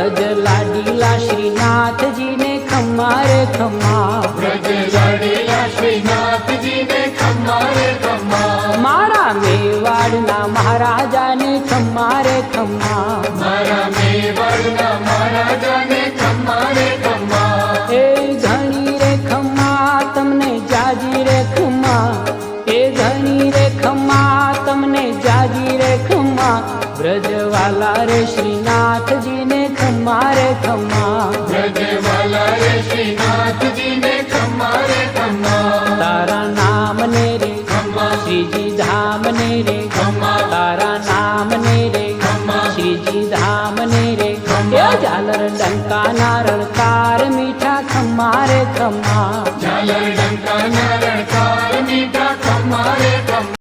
ब्रज लाडीला श्रीनाथ जी ने खम्मा रे खम्मा, ब्रज लाडीला श्रीनाथ जी ने खम्मा रे खम्मा, मारा मेवाड़ना महाराजा ने खम्मा रे खम्मा, मारा मेवाड़ना महाराजा ने खम्मा रे खम्मा, ए घणी रे खम्मा तमने जाजी रे खम्मा, ए घणी रे खम्मा तमने जाजी रे खम्मा, ब्रजवाला रे श्रीनाथ जी ने खम्मा रे खम्मा, ब्रजवाला रे श्रीनाथ जी ने खम्मा रे खम्मा, तारा नाम ने रे खम्मा, श्रीजी धाम ने रे खम्मा, तारा नाम ने रे खम्मा, श्रीजी धाम ने रे खम्मा, ए झालर डंका नारळ कार मीठा खम्मा रे खम्मा, झालर डंका नारळ कार मीठा खम्मा रे खम्मा।